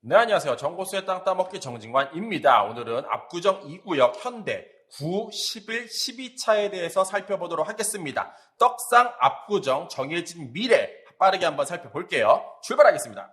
네, 안녕하세요. 정보수의 땅 따먹기 정진관입니다. 오늘은 압구정 2구역 현대 9, 11, 12차에 대해서 살펴보도록 하겠습니다. 떡상 압구정 정해진 미래 빠르게 한번 살펴볼게요. 출발하겠습니다.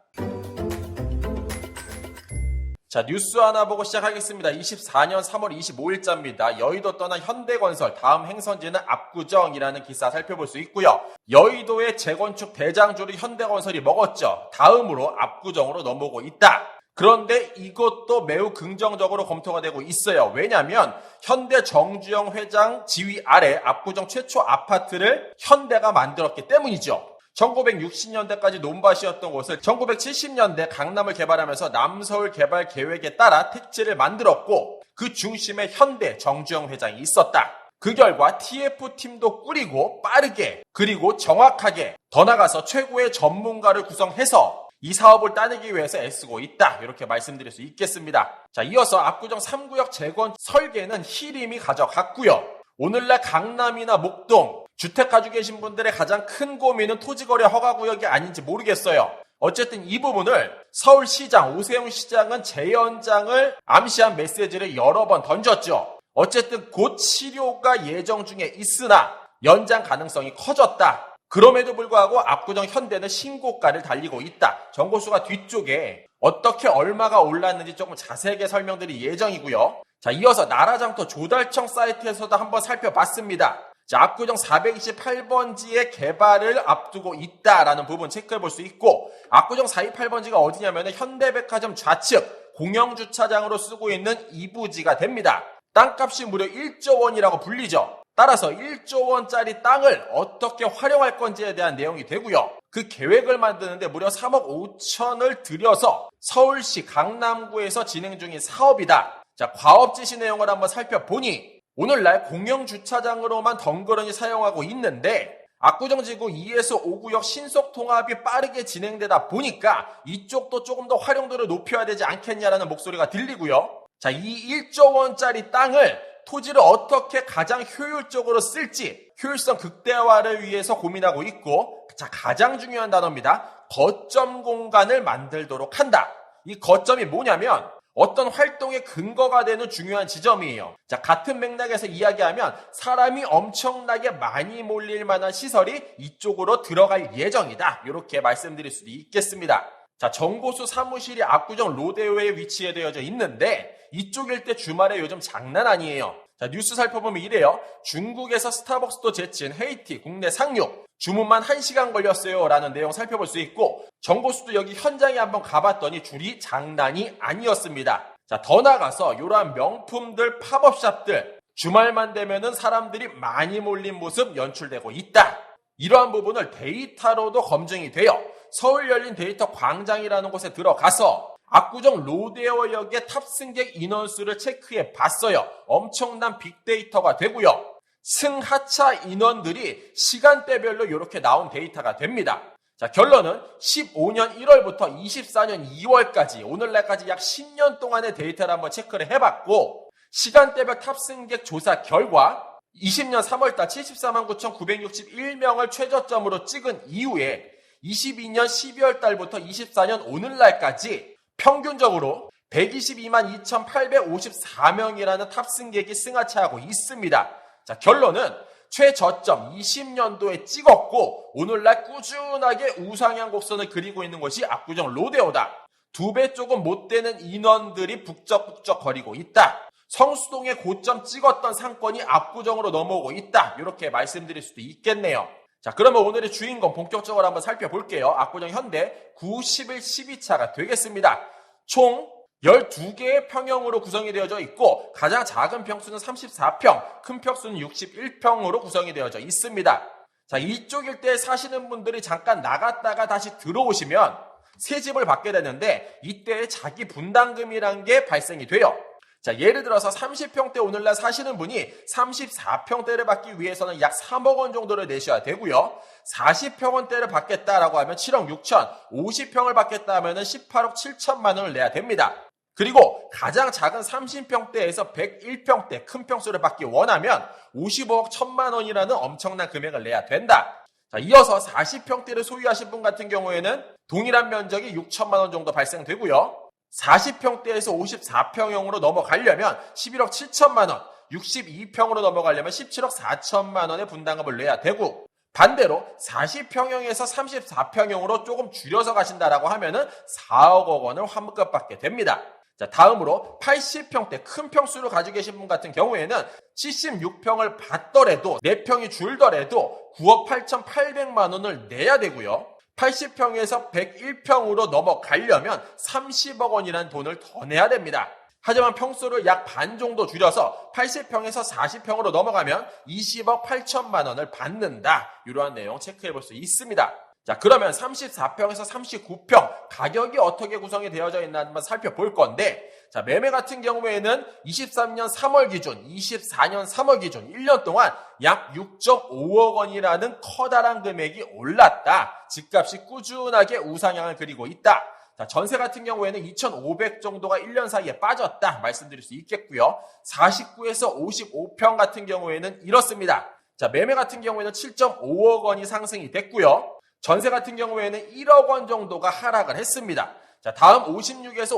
자, 뉴스 하나 보고 시작하겠습니다. 24년 3월 25일자입니다. 여의도 떠난 현대건설 다음 행선지는 압구정이라는 기사 살펴볼 수 있고요. 여의도의 재건축 대장주를 현대건설이 먹었죠. 다음으로 압구정으로 넘어오고 있다. 그런데 이것도 매우 긍정적으로 검토가 되고 있어요. 왜냐하면 현대 정주영 회장 지휘 아래 압구정 최초 아파트를 현대가 만들었기 때문이죠. 1960년대까지 논밭이었던 곳을 1970년대 강남을 개발하면서 남서울 개발 계획에 따라 택지를 만들었고 그 중심에 현대 정주영 회장이 있었다. 그 결과 TF팀도 꾸리고 빠르게 그리고 정확하게 더 나아가서 최고의 전문가를 구성해서 이 사업을 따내기 위해서 애쓰고 있다. 이렇게 말씀드릴 수 있겠습니다. 자, 이어서 압구정 3구역 재건 설계는 히림이 가져갔고요. 오늘날 강남이나 목동 주택 가지고 계신 분들의 가장 큰 고민은 토지거래 허가구역이 아닌지 모르겠어요. 어쨌든 이 부분을 서울시장 오세훈 시장은 재연장을 암시한 메시지를 여러 번 던졌죠. 어쨌든 곧 치료가 예정 중에 있으나 연장 가능성이 커졌다. 그럼에도 불구하고 압구정 현대는 신고가를 달리고 있다. 정보수가 뒤쪽에 어떻게 얼마가 올랐는지 조금 자세하게 설명드릴 예정이고요. 자, 이어서 나라장터 조달청 사이트에서도 한번 살펴봤습니다. 자, 압구정 428번지의 개발을 앞두고 있다라는 부분 체크해 볼 수 있고, 압구정 428번지가 어디냐면 현대백화점 좌측 공영주차장으로 쓰고 있는 이 부지가 됩니다. 땅값이 무려 1조 원이라고 불리죠. 따라서 1조 원짜리 땅을 어떻게 활용할 건지에 대한 내용이 되고요. 그 계획을 만드는데 무려 3억 5천을 들여서 서울시 강남구에서 진행 중인 사업이다. 자, 과업 지시 내용을 한번 살펴보니 오늘날 공영주차장으로만 덩그러니 사용하고 있는데 압구정지구 2에서 5구역 신속통합이 빠르게 진행되다 보니까 이쪽도 조금 더 활용도를 높여야 되지 않겠냐라는 목소리가 들리고요. 자, 이 1조 원짜리 땅을 토지를 어떻게 가장 효율적으로 쓸지 효율성 극대화를 위해서 고민하고 있고, 자, 가장 중요한 단어입니다. 거점 공간을 만들도록 한다. 이 거점이 뭐냐면 어떤 활동의 근거가 되는 중요한 지점이에요. 자, 같은 맥락에서 이야기하면 사람이 엄청나게 많이 몰릴 만한 시설이 이쪽으로 들어갈 예정이다. 이렇게 말씀드릴 수도 있겠습니다. 자, 정보수 사무실이 압구정 로데오에 위치되어져 있는데 이쪽 일대 주말에 요즘 장난 아니에요. 자, 뉴스 살펴보면 이래요. 중국에서 스타벅스도 제친 헤이티 국내 상륙. 주문만 1시간 걸렸어요 라는 내용 살펴볼 수 있고, 정보수도 여기 현장에 한번 가봤더니 줄이 장난이 아니었습니다. 자, 더 나아가서 이러한 명품들 팝업샵들 주말만 되면은 사람들이 많이 몰린 모습 연출되고 있다. 이러한 부분을 데이터로도 검증이 돼요. 서울 열린 데이터 광장이라는 곳에 들어가서 압구정 로데오역의 탑승객 인원수를 체크해 봤어요. 엄청난 빅데이터가 되고요. 승하차 인원들이 시간대별로 이렇게 나온 데이터가 됩니다. 자, 결론은 15년 1월부터 24년 2월까지 오늘날까지 약 10년 동안의 데이터를 한번 체크를 해봤고, 시간대별 탑승객 조사 결과 20년 3월달 74만 9,961명을 최저점으로 찍은 이후에 22년 12월 달부터 24년 오늘날까지 평균적으로 122만 2,854명이라는 탑승객이 승하차하고 있습니다. 자, 결론은 최저점 20년도에 찍었고 오늘날 꾸준하게 우상향 곡선을 그리고 있는 것이 압구정 로데오다. 2배 조금 못 되는 인원들이 북적북적 거리고 있다. 성수동에 고점 찍었던 상권이 압구정으로 넘어오고 있다. 이렇게 말씀드릴 수도 있겠네요. 자, 그러면 오늘의 주인공 본격적으로 한번 살펴볼게요. 압구정 현대 9, 11, 12차가 되겠습니다. 총 12개의 평형으로 구성이 되어져 있고 가장 작은 평수는 34평, 큰 평수는 61평으로 구성이 되어져 있습니다. 자, 이쪽 일대에 사시는 분들이 잠깐 나갔다가 다시 들어오시면 새 집을 받게 되는데 이때 자기 분담금이란 게 발생이 돼요. 자, 예를 들어서 30평대 오늘날 사시는 분이 34평대를 받기 위해서는 약 3억 원 정도를 내셔야 되고요. 40평원대를 받겠다라고 하면 7억 6천, 50평을 받겠다 하면 18억 7천만 원을 내야 됩니다. 그리고 가장 작은 30평대에서 101평대 큰 평수를 받기 원하면 55억 1천만 원이라는 엄청난 금액을 내야 된다. 자, 이어서 40평대를 소유하신 분 같은 경우에는 동일한 면적이 6천만 원 정도 발생되고요. 40평대에서 54평형으로 넘어가려면 11억 7천만 원, 62평으로 넘어가려면 17억 4천만 원의 분담금을 내야 되고, 반대로 40평형에서 34평형으로 조금 줄여서 가신다라고 하면은 4억 원을 환급 받게 됩니다. 자, 다음으로 80평대 큰 평수를 가지고 계신 분 같은 경우에는 76평을 받더라도 4평이 줄더라도 9억 8,800만 원을 내야 되고요. 80평에서 101평으로 넘어가려면 30억 원이라는 돈을 더 내야 됩니다. 하지만 평수를 약 반 정도 줄여서 80평에서 40평으로 넘어가면 20억 8천만 원을 받는다. 이러한 내용 체크해 볼 수 있습니다. 자, 그러면 34평에서 39평 가격이 어떻게 구성이 되어져 있나 한번 살펴볼 건데, 자, 매매 같은 경우에는 23년 3월 기준, 24년 3월 기준 1년 동안 약 6.5억 원이라는 커다란 금액이 올랐다. 집값이 꾸준하게 우상향을 그리고 있다. 자, 전세 같은 경우에는 2,500 정도가 1년 사이에 빠졌다 말씀드릴 수 있겠고요. 49에서 55평 같은 경우에는 이렇습니다. 자, 매매 같은 경우에는 7.5억 원이 상승이 됐고요. 전세 같은 경우에는 1억 원 정도가 하락을 했습니다. 자, 다음 56에서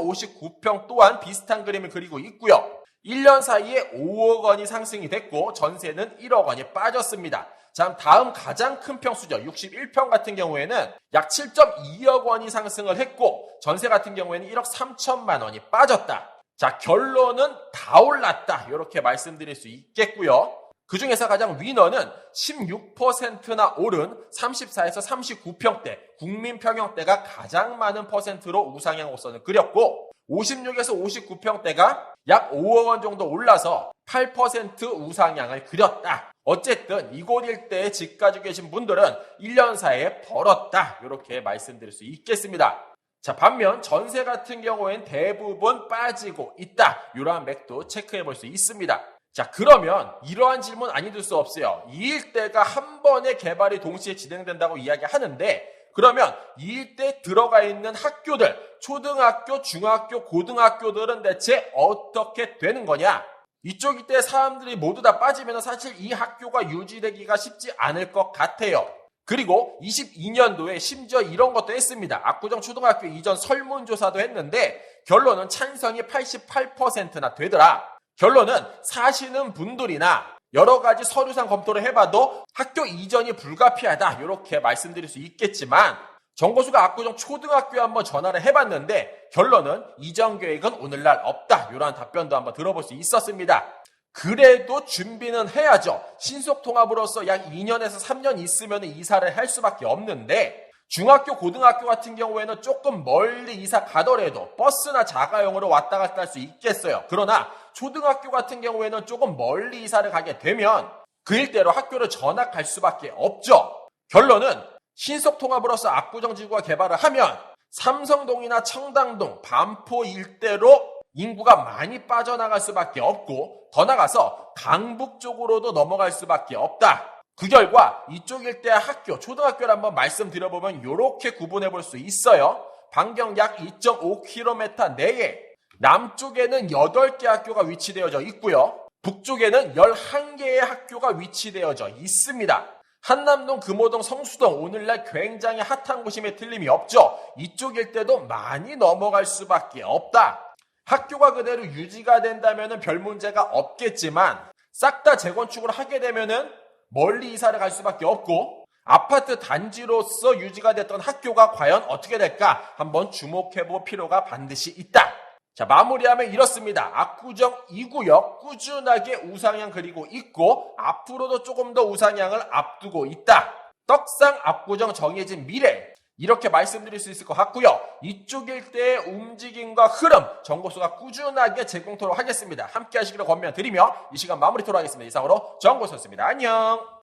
59평 또한 비슷한 그림을 그리고 있고요. 1년 사이에 5억 원이 상승이 됐고 전세는 1억 원이 빠졌습니다. 자, 다음 가장 큰 평수죠. 61평 같은 경우에는 약 7.2억 원이 상승을 했고 전세 같은 경우에는 1억 3천만 원이 빠졌다. 자, 결론은 다 올랐다. 이렇게 말씀드릴 수 있겠고요. 그 중에서 가장 위너는 16%나 오른 34에서 39평대, 국민평형대가 가장 많은 퍼센트로 우상향 곡선을 그렸고 56에서 59평대가 약 5억 원 정도 올라서 8% 우상향을 그렸다. 어쨌든 이곳 일대에 집 가지고 계신 분들은 1년 사이에 벌었다. 이렇게 말씀드릴 수 있겠습니다. 자, 반면 전세 같은 경우엔 대부분 빠지고 있다. 이러한 맥도 체크해 볼 수 있습니다. 자, 그러면 이러한 질문 아니될 수 없어요. 이 일대가 한 번에 개발이 동시에 진행된다고 이야기하는데 그러면 이 일대에 들어가 있는 학교들, 초등학교, 중학교, 고등학교들은 대체 어떻게 되는 거냐? 이쪽 일대 사람들이 모두 다 빠지면 사실 이 학교가 유지되기가 쉽지 않을 것 같아요. 그리고 22년도에 심지어 이런 것도 했습니다. 압구정 초등학교 이전 설문조사도 했는데 결론은 찬성이 88%나 되더라. 결론은 사시는 분들이나 여러 가지 서류상 검토를 해봐도 학교 이전이 불가피하다. 이렇게 말씀드릴 수 있겠지만 정보수가 압구정 초등학교에 한번 전화를 해봤는데 결론은 이전 계획은 오늘날 없다. 이러한 답변도 한번 들어볼 수 있었습니다. 그래도 준비는 해야죠. 신속통합으로서 약 2년에서 3년 있으면 이사를 할 수밖에 없는데 중학교, 고등학교 같은 경우에는 조금 멀리 이사 가더라도 버스나 자가용으로 왔다 갔다 할 수 있겠어요. 그러나 초등학교 같은 경우에는 조금 멀리 이사를 가게 되면 그 일대로 학교를 전학할 수밖에 없죠. 결론은 신속통합으로서 압구정지구가 개발을 하면 삼성동이나 청담동, 반포 일대로 인구가 많이 빠져나갈 수밖에 없고 더 나가서 강북 쪽으로도 넘어갈 수밖에 없다. 그 결과 이쪽 일대 학교, 초등학교를 한번 말씀드려보면 이렇게 구분해 볼 수 있어요. 반경 약 2.5km 내에 남쪽에는 8개 학교가 위치되어져 있고요. 북쪽에는 11개의 학교가 위치되어져 있습니다. 한남동, 금호동, 성수동 오늘날 굉장히 핫한 곳임에 틀림이 없죠. 이쪽 일대도 많이 넘어갈 수밖에 없다. 학교가 그대로 유지가 된다면 별 문제가 없겠지만 싹 다 재건축을 하게 되면은 멀리 이사를 갈 수밖에 없고 아파트 단지로서 유지가 됐던 학교가 과연 어떻게 될까 한번 주목해볼 필요가 반드시 있다. 자, 마무리하면 이렇습니다. 압구정 2구역 꾸준하게 우상향 그리고 있고 앞으로도 조금 더 우상향을 앞두고 있다. 떡상 압구정 정해진 미래 이렇게 말씀드릴 수 있을 것 같고요. 이쪽 일대의 움직임과 흐름 정보수가 꾸준하게 제공토록 하겠습니다. 함께 하시기를 권면드리며 이 시간 마무리토록 하겠습니다. 이상으로 정보수였습니다. 안녕.